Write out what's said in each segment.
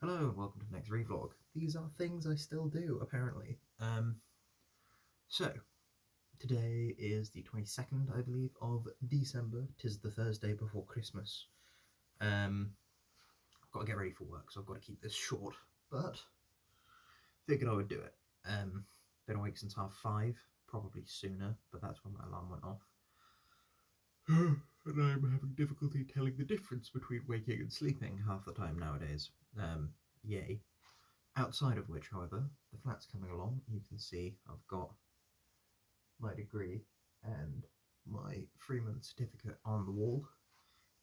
Hello and welcome to the next ReeVlog. These are things I still do, apparently. So, today is the 22nd, I believe, of December. 'Tis the Thursday before Christmas. I've got to get ready for work, so I've got to keep this short, but figured I would do it. Been awake since 5:30, probably sooner, but that's when my alarm went off. And I'm having difficulty telling the difference between waking and sleeping half the time nowadays. Yay. Outside of which, however, the flat's coming along. You can see I've got my degree and my Freeman certificate on the wall.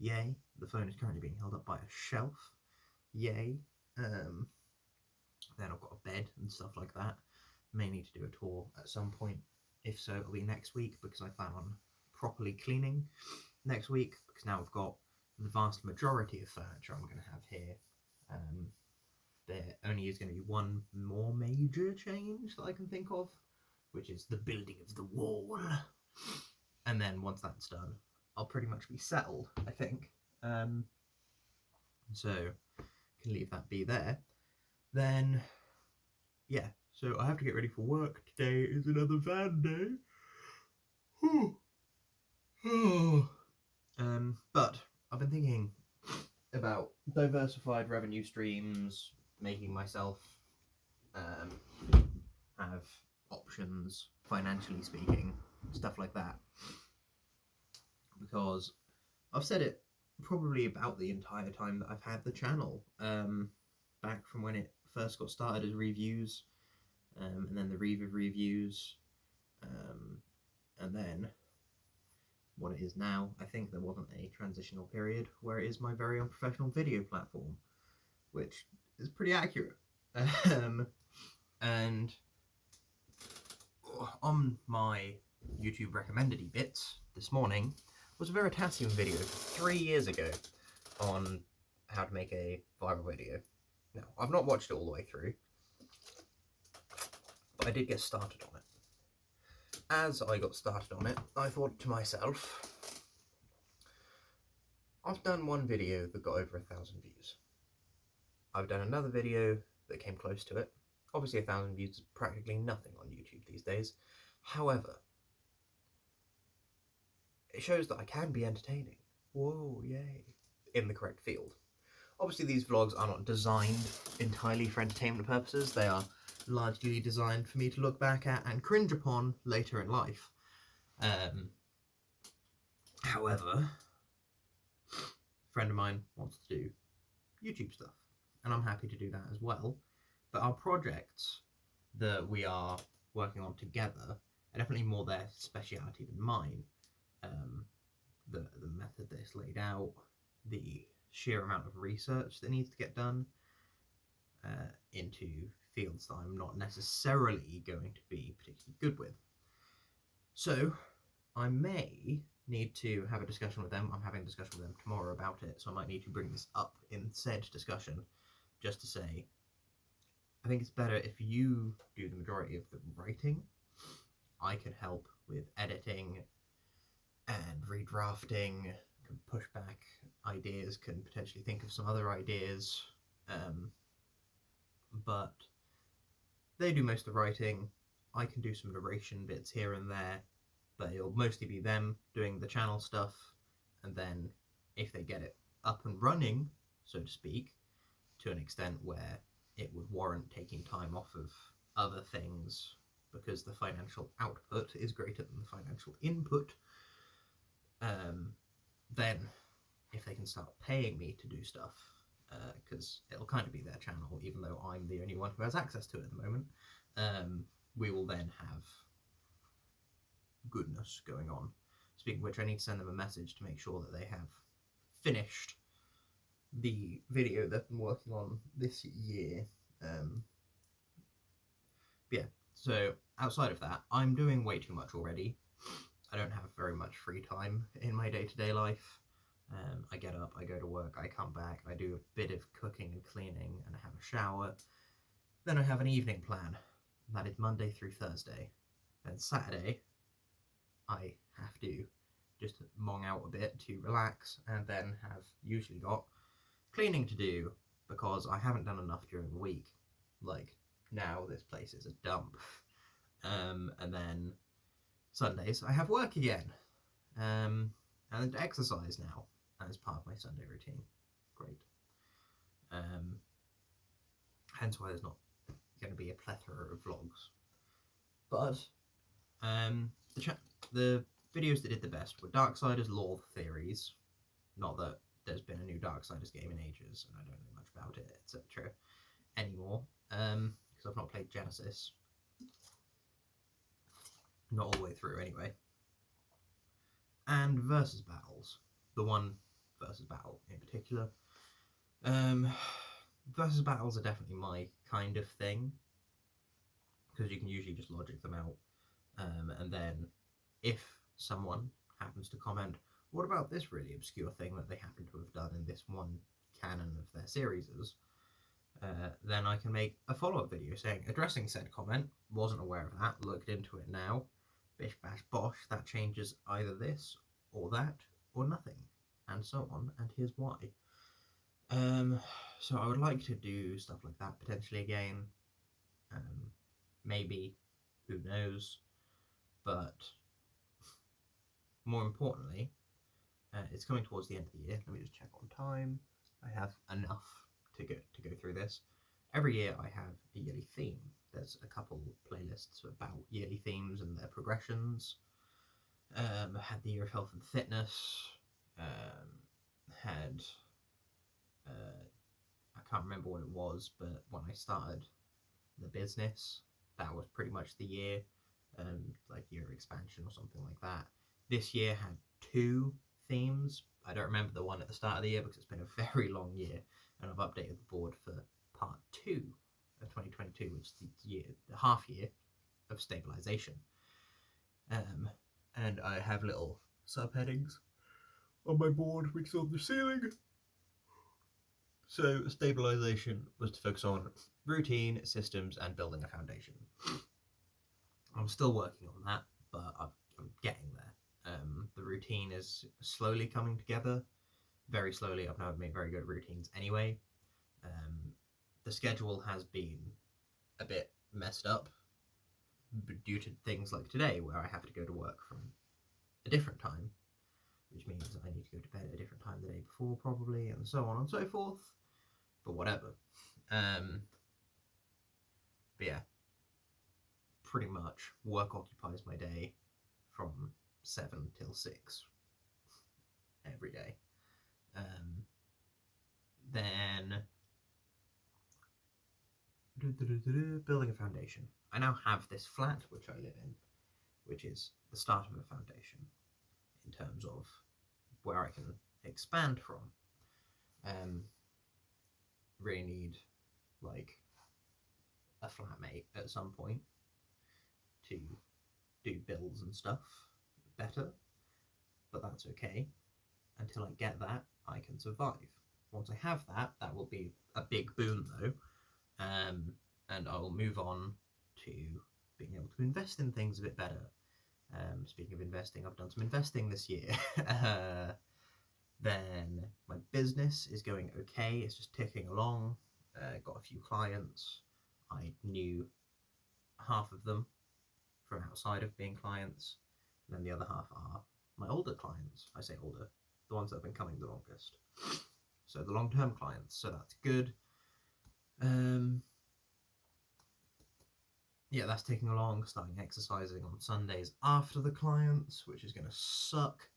Yay. The phone is currently being held up by a shelf. Yay. Then I've got a bed and stuff like that. May need to do a tour at some point. If so, it'll be next week because I plan on properly cleaning next week, because now I've got the vast majority of furniture I'm going to have here. There only is going to be one more major change that I can think of, which is the building of the wall. And then once that's done, I'll pretty much be settled, I think. So can leave that be there. Then, yeah, so I have to get ready for work. Today is another van day. But I've been thinking about diversified revenue streams, making myself have options, financially speaking, stuff like that. Because I've said it probably about the entire time that I've had the channel, back from when it first got started as reviews, and then the reviews, and then what it is now. I think there wasn't a transitional period where it is my very unprofessional video platform, which is pretty accurate. And on my YouTube recommended bits this morning was a Veritasium video 3 years ago on how to make a viral video. Now, I've not watched it all the way through, but I did get started on it. As I got started on it, I thought to myself, I've done one video that got over 1,000 views. I've done another video that came close to it. Obviously 1,000 views is practically nothing on YouTube these days. However, it shows that I can be entertaining. Whoa, yay. In the correct field. Obviously these vlogs are not designed entirely for entertainment purposes. They are largely designed for me to look back at and cringe upon later in life. However, a friend of mine wants to do YouTube stuff, and I'm happy to do that as well. But our projects that we are working on together are definitely more their speciality than mine. The method that is laid out, the sheer amount of research that needs to get done into fields that I'm not necessarily going to be particularly good with. So I may need to have a discussion with them. I'm having a discussion with them tomorrow about it, so I might need to bring this up in said discussion just to say, I think it's better if you do the majority of the writing. I can help with editing and redrafting, can push back ideas, can potentially think of some other ideas, but they do most of the writing. I can do some narration bits here and there, but it'll mostly be them doing the channel stuff, and then if they get it up and running, so to speak, to an extent where it would warrant taking time off of other things because the financial output is greater than the financial input, then if they can start paying me to do stuff, because it'll kind of be their channel, even though I'm the only one who has access to it at the moment, we will then have goodness going on. Speaking of which, I need to send them a message to make sure that they have finished the video they've been working on this year. Yeah, so outside of that, I'm doing way too much already. I don't have very much free time in my day-to-day life. I get up, I go to work, I come back, I do a bit of cooking and cleaning, and I have a shower. Then I have an evening plan. That is Monday through Thursday. Then Saturday, I have to just mong out a bit to relax, and then have usually got cleaning to do, because I haven't done enough during the week. Like, now this place is a dump. And then Sundays I have work again. And exercise now as part of my Sunday routine. Great. Hence why there's not going to be a plethora of vlogs. But the videos that did the best were Darksiders lore theories. Not that there's been a new Darksiders game in ages, and I don't know much about it, etc. anymore, because I've not played Genesis. Not all the way through, anyway. And versus battles. The one versus battle in particular. Versus battles are definitely my kind of thing, because you can usually just logic them out. And then if someone happens to comment, what about this really obscure thing that they happen to have done in this one canon of their series, then I can make a follow-up video saying, addressing said comment, wasn't aware of that, looked into it now, bish bash bosh, that changes either this or that or nothing, and so on, and here's why. So I would like to do stuff like that potentially again. Maybe, who knows, but more importantly, it's coming towards the end of the year. Let me just check on time. I have enough to go through this. Every year I have a yearly theme. There's a couple playlists about yearly themes and their progressions. I had the year of health and fitness. Had I can't remember what it was, but when I started the business, that was pretty much the year, like year of expansion or something like that. This year had 2 themes. I don't remember the one at the start of the year because it's been a very long year, and I've updated the board for part 2 of 2022, which is the half year of stabilization. And I have little subheadings on my board, which is on the ceiling. So stabilization was to focus on routine, systems, and building a foundation. I'm still working on that, but I'm getting there. The routine is slowly coming together, very slowly. I've now made very good routines anyway. The schedule has been a bit messed up due to things like today, where I have to go to work from a different time, which means I need to go to bed at a different time the day before probably, and so on and so forth, but whatever. But yeah, pretty much work occupies my day from 7 till 6 every day. Then building a foundation. I now have this flat which I live in, which is the start of a foundation in terms of where I can expand from. Really need like a flatmate at some point to do bills and stuff better, but that's okay. Until I get that, I can survive. Once I have that, that will be a big boon though, and I will move on to being able to invest in things a bit better. Speaking of investing, I've done some investing this year. Then my business is going okay, it's just ticking along. Got a few clients. I knew half of them from outside of being clients, and then the other half are my older clients. I say older, the ones that have been coming the longest. So the long-term clients, so that's good. Yeah, that's taking along, starting exercising on Sundays after the clients, which is going to suck,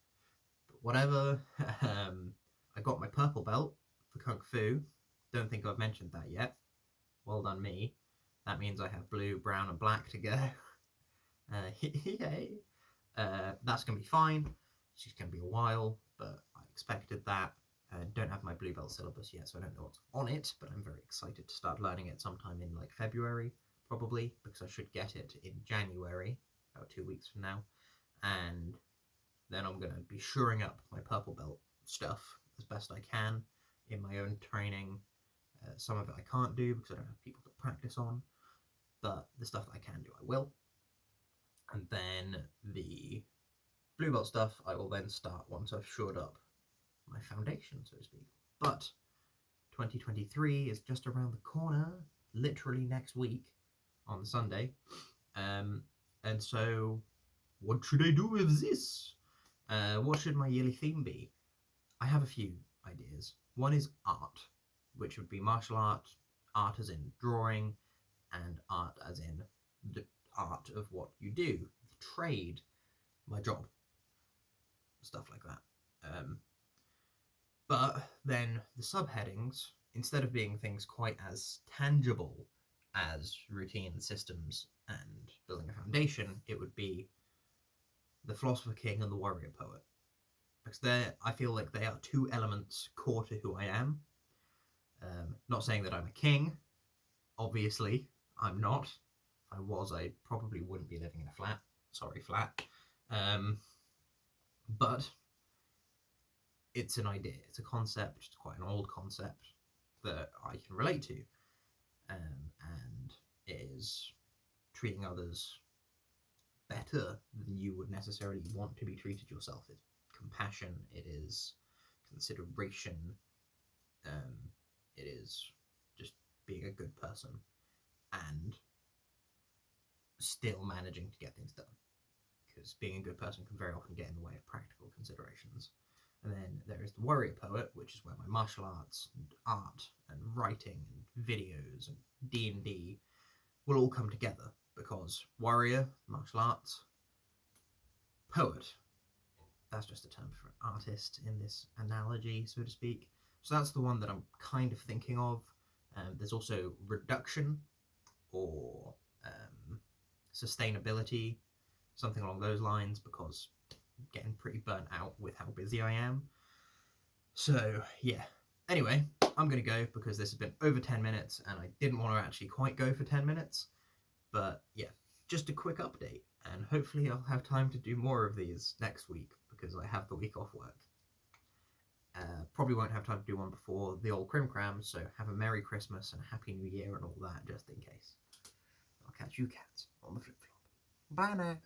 but whatever. I got my purple belt for Kung Fu. Don't think I've mentioned that yet. Well done me. That means I have blue, brown and black to go. Yay. That's going to be fine. It's just going to be a while, but I expected that. Don't have my blue belt syllabus yet, so I don't know what's on it, but I'm very excited to start learning it sometime in like February, probably, because I should get it in January, about 2 weeks from now, and then I'm going to be shoring up my purple belt stuff as best I can in my own training. Some of it I can't do because I don't have people to practice on, but the stuff I can do I will. And then the blue belt stuff I will then start once I've shored up my foundation, so to speak. But 2023 is just around the corner, literally next week on Sunday. And so, what should I do with this? What should my yearly theme be? I have a few ideas. One is art, which would be martial art, art as in drawing, and art as in the art of what you do, the trade, my job, stuff like that. But then the subheadings, instead of being things quite as tangible as routine systems and building a foundation, it would be the philosopher king and the warrior poet. Because I feel like they are two elements core to who I am. Not saying that I'm a king, obviously, I'm not. If I was, I probably wouldn't be living in a flat. Sorry, flat. But it's an idea, it's a concept, it's quite an old concept that I can relate to. And it is treating others better than you would necessarily want to be treated yourself. It's compassion, it is consideration, it is just being a good person and still managing to get things done. Because being a good person can very often get in the way of practical considerations. And then there is the warrior poet, which is where my martial arts and art and writing and videos and D&D will all come together, because warrior, martial arts, poet, that's just a term for an artist in this analogy, so to speak. So that's the one that I'm kind of thinking of. There's also reduction or sustainability, something along those lines, because I'm getting pretty burnt out with how busy I am. So yeah, anyway, I'm gonna go because this has been over 10 minutes and I didn't want to actually quite go for 10 minutes, but yeah, just a quick update, and hopefully I'll have time to do more of these next week because I have the week off work. Probably won't have time to do one before the old Crim Cram, so have a Merry Christmas and a Happy New Year and all that, just in case. I'll catch you cats on the flip flop. Bye now.